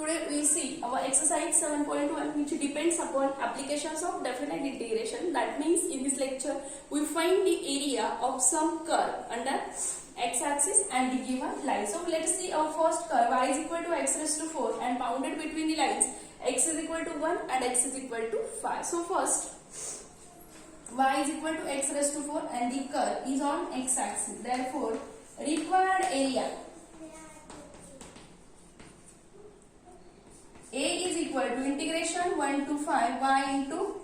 Today we see our exercise 7.1 which depends upon applications of definite integration. That means in this lecture we find the area of some curve under x-axis and the given line. So let us see our first curve y is equal to x raised to 4 and bounded between the lines x is equal to 1 and x is equal to 5. So first y is equal to x raised to 4 and the curve is on x-axis. Therefore required area A is equal to integration 1 to 5 y into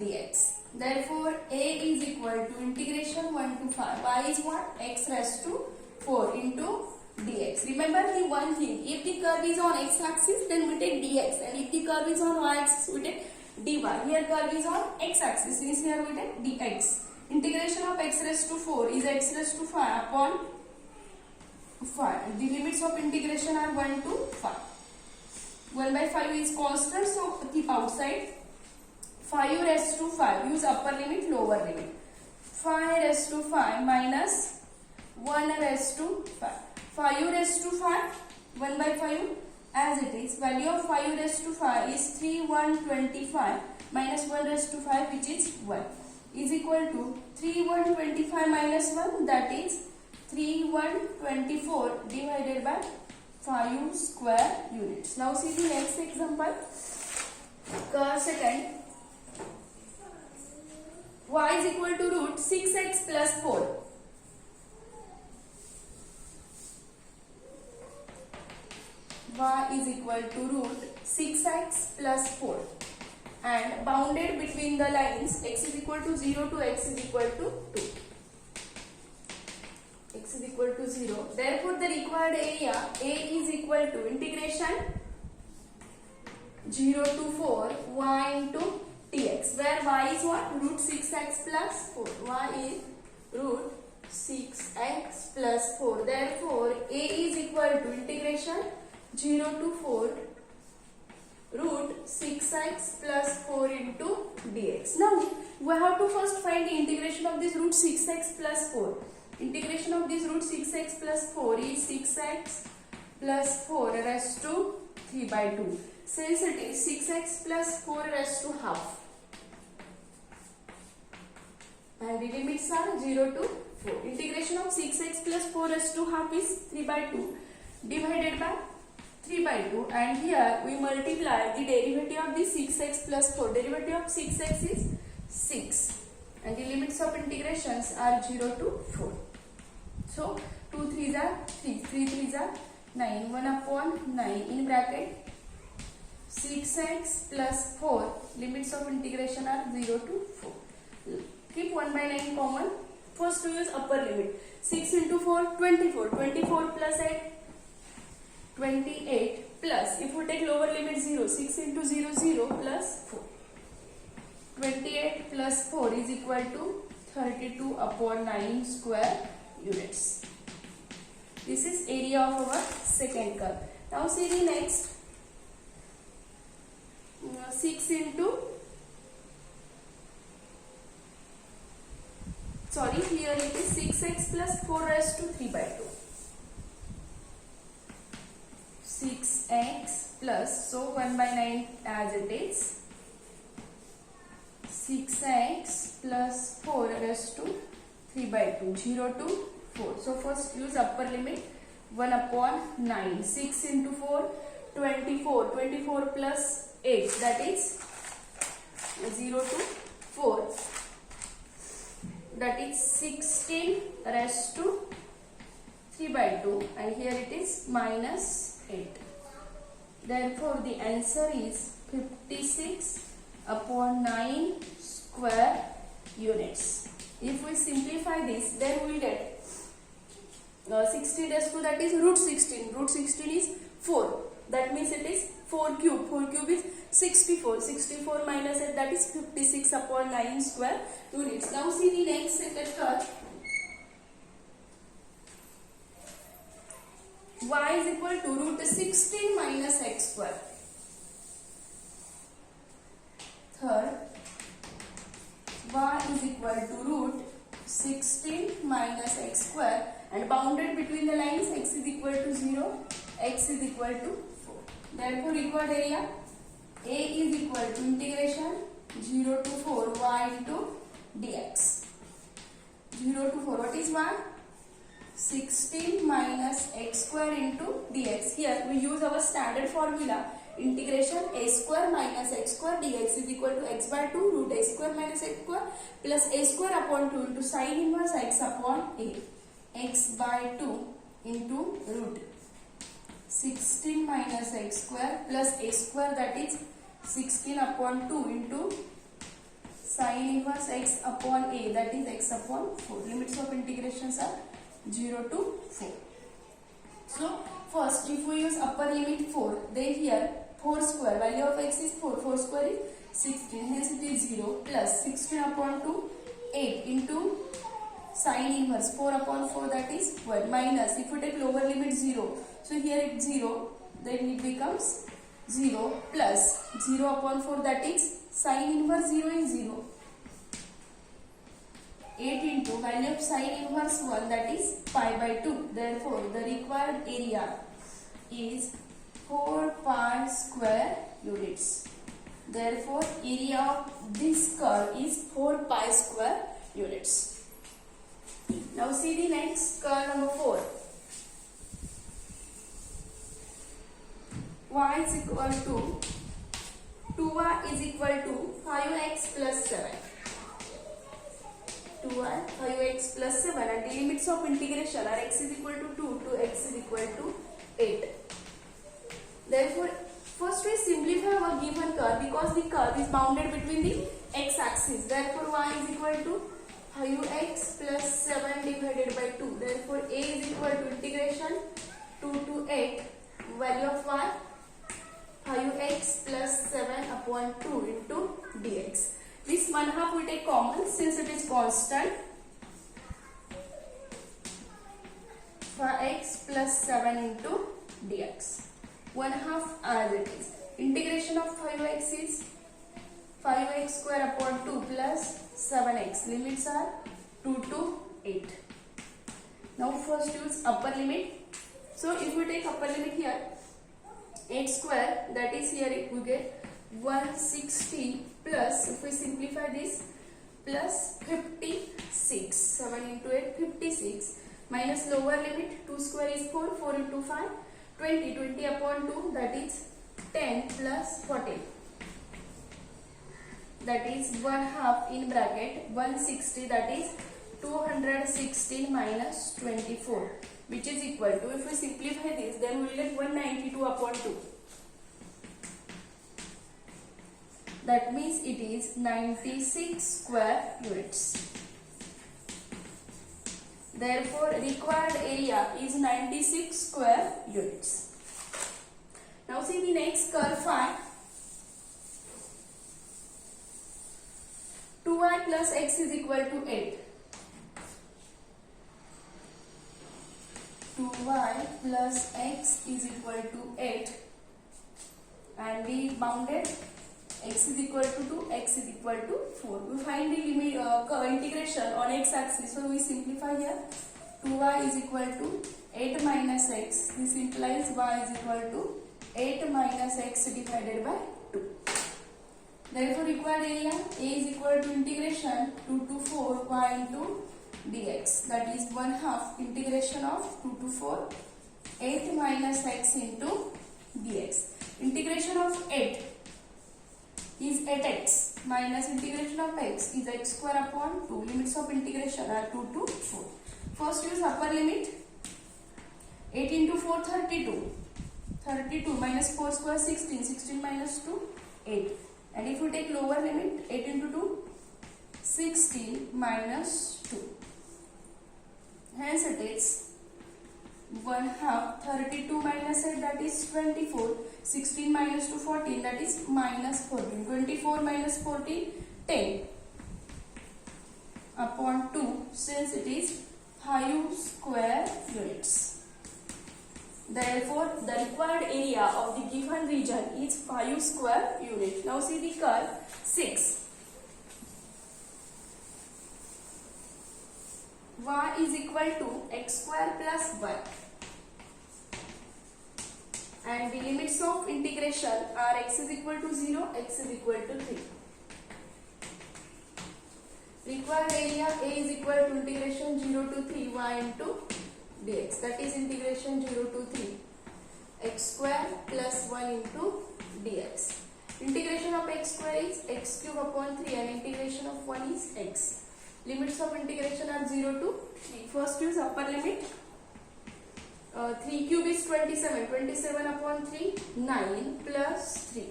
dx. Therefore, A is equal to integration 1 to 5 y is what? X raised to 4 into dx. Remember the one thing, if the curve is on x-axis, then we take dx, and if the curve is on y-axis, we take dy. Here curve is on x-axis, since here we take dx. Integration of x raised to 4 is x raised to 5 upon 5. The limits of integration are 1 to 5. 1 by 5 is constant, so keep outside. 5 raised to 5, use upper limit, lower limit. 5 raised to 5 minus 1 raised to 5. 5 raised to 5, 1 by 5 as it is. Value of 5 raised to 5 is 3125 minus 1 raised to 5, which is 1, is equal to 3125 minus 1, that is 3124 divided by 5 square units. Now see the next example. Curve second. Y is equal to root 6x plus 4. Y is equal to root 6x plus 4 and bounded between the lines x is equal to 0 to x is equal to 2. X is equal to 0. Therefore, the required area A is equal to integration 0 to 4 y into dx, where y is what? Root 6x plus 4. Y is root 6x plus 4. Therefore, A is equal to integration 0 to 4 root 6x plus 4 into dx. Now, we have to first find the integration of this root 6x plus 4. Integration of this root 6x plus 4 is 6x plus 4 raised to 3 by 2. Since it is 6x plus 4 raised to half. And the limits are 0 to 4. Integration of 6x plus 4 raised to half is 3 by 2 divided by 3 by 2. And here we multiply the derivative of the 6x plus 4. Derivative of 6x is 6. And the limits of integrations are 0 to 4. So 2 3s are 3, 3 3s are 9, 1 upon 9 in bracket 6x plus 4. Limits of integration are 0 to 4. Keep 1 by 9 common. First to use upper limit. 6 into 4, 24. 24 plus 8, 28 plus, if we take lower limit 0, 6 into 0, 0 plus 4. 28 plus 4 is equal to 32 upon 9 square units. This is area of our second curve. Now see the next. 6 into, sorry, here it is 6x plus 4 raised to 3 by 2. 6x plus, so 1 by 9 as it is. 6x plus 4 raised to 3 by 2, 0 to 4. So first use upper limit 1 upon 9. 6 into 4, 24. 24 plus 8, that is 0 to 4. That is 16 raised to 3 by 2. And here it is minus 8. Therefore, the answer is 56 upon 9 square units. If we simplify this, then we will get 16 raised to, that is root 16. Root 16 is 4. That means it is 4 cube. 4 cube is 64. 64 minus 8, that is 56 upon 9 square units. Now see the next second curve. Y is equal to root 16 minus x square. Third, y is equal to root 16 minus x square and bounded between the lines x is equal to 0, x is equal to 4. Therefore required area A is equal to integration 0 to 4 y into dx. 0 to 4, what is y? 16 minus x square into dx. Here we use our standard formula, integration a square minus x square dx is equal to x by 2 root a square minus x square plus a square upon 2 into sin inverse x upon a. X by 2 into root 16 minus x square plus a square, that is 16 upon 2 into sin inverse x upon a, that is x upon 4. Limits of integrations are 0 to 4. So first, if we use upper limit 4, then here 4 square, value of x is 4, 4 square is 16, hence it is 0, plus 16 upon 2, 8 into sin inverse 4 upon 4, that is 1, minus, if we take lower limit 0, so here it's 0, then it becomes 0, plus 0 upon 4, that is sin inverse 0 is 0, 8 into value of sin inverse 1, that is pi by 2. Therefore the required area is 4 pi square units. Therefore area of this curve is 4 pi square units. Now see the next curve number 4. Y is equal to 2y is equal to 5x plus 7. 2y 5x plus 7, and the limits of integration are x is equal to 2 to x is equal to 8. Therefore first we simplify our given curve because the curve is bounded between the x axis. Therefore y is equal to 5x plus 7 divided by 2. Therefore a is equal to integration 2 to 8, value of y 5x plus 7 upon 2 into dx. This 1/2 we take common since it is constant. 5x plus 7 into dx. 1/2 as it is. Integration of 5x is 5x square upon 2 plus 7x. Limits are 2 to 8. Now first use upper limit. So if we take upper limit here, 8 square, that is here we get 160 plus, if we simplify this, plus 56, 7 into 8, 56, minus lower limit, 2 square is 4, 4 into 5, 20, 20 upon 2, that is 10 plus 14. That is 1/2 in bracket 160, that is 216 minus 24, which is equal to, if we simplify this, then we will get 192 upon 2. That means it is 96 square units. Therefore required area is 96 square units. Now see the next curve 5. 2y plus x is equal to 8. 2y plus x is equal to 8, and we bounded x is equal to 2, x is equal to 4. We find the limit integration on x axis, so we simplify here. 2y is equal to 8 minus x. This implies y is equal to 8 minus x divided by 2. Therefore required area A is equal to integration 2 to 4 y into dx. That is 1/2 integration of 2 to 4 8 minus x into dx. Integration of 8 is 8x minus integration of x is x square upon 2. Limits of integration are 2 to 4. First use upper limit. 8 into 4 32. 32 minus 4 square 16. 16 minus 2 8. And if we take lower limit, 8 into 2 16 minus 2. Hence it is 1/2 32 minus 8, that is 24. 16 minus 2 14, that is minus 14. 24 minus 14 10 upon 2, since it is 5 square units. Therefore the required area of the given region is 5 square unit. Now see the curve 6. Y is equal to x square plus 1. and the limits of integration are x is equal to 0, x is equal to 3. Required area A is equal to integration 0 to 3 y into dx, that is integration 0 to 3 x square plus 1 into dx. Integration of x square is x cube upon 3 and integration of 1 is x. Limits of integration are 0 to 3. First is upper limit. 3 cube is 27. 27 upon 3, 9 plus 3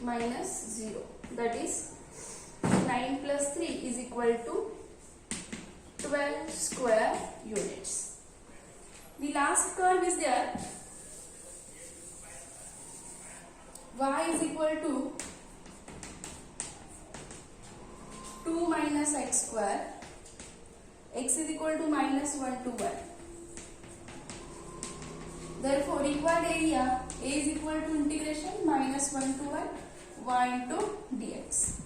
minus 0. That is 9 plus 3 is equal to 12 square units. The last curve is there. Y is equal to 2 minus x square. X is equal to minus 1 to 1. Therefore, required area A is equal to integration minus 1 to 1 y into dx.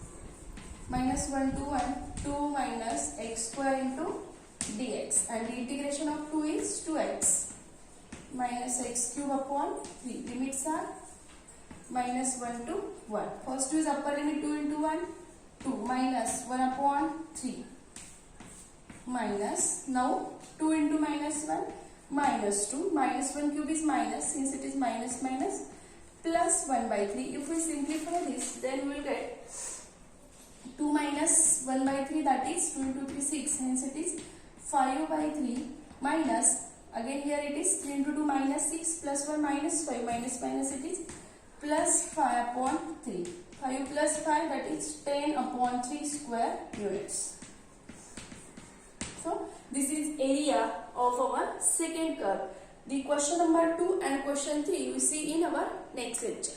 Minus 1 to 1, 2 minus x square into dx, and the integration of 2 is 2x minus x cube upon 3. Limits are minus 1 to 1. First is upper limit 2 into 1, 2 minus 1 upon 3 minus, now 2 into minus 1 minus 2, minus 1 cube is minus, since it is minus minus, plus 1 by 3. If we simplify this, then we will get 2 minus 1 by 3, that is 2 into 3 6, hence it is 5 by 3 minus, again here it is 3 into 2 minus 6 plus 1 minus 5 minus minus, it is plus 5 upon 3. 5 plus 5, that is 10 upon 3 square units. So this is area of our second curve. The question number 2 and question 3 we see in our next lecture.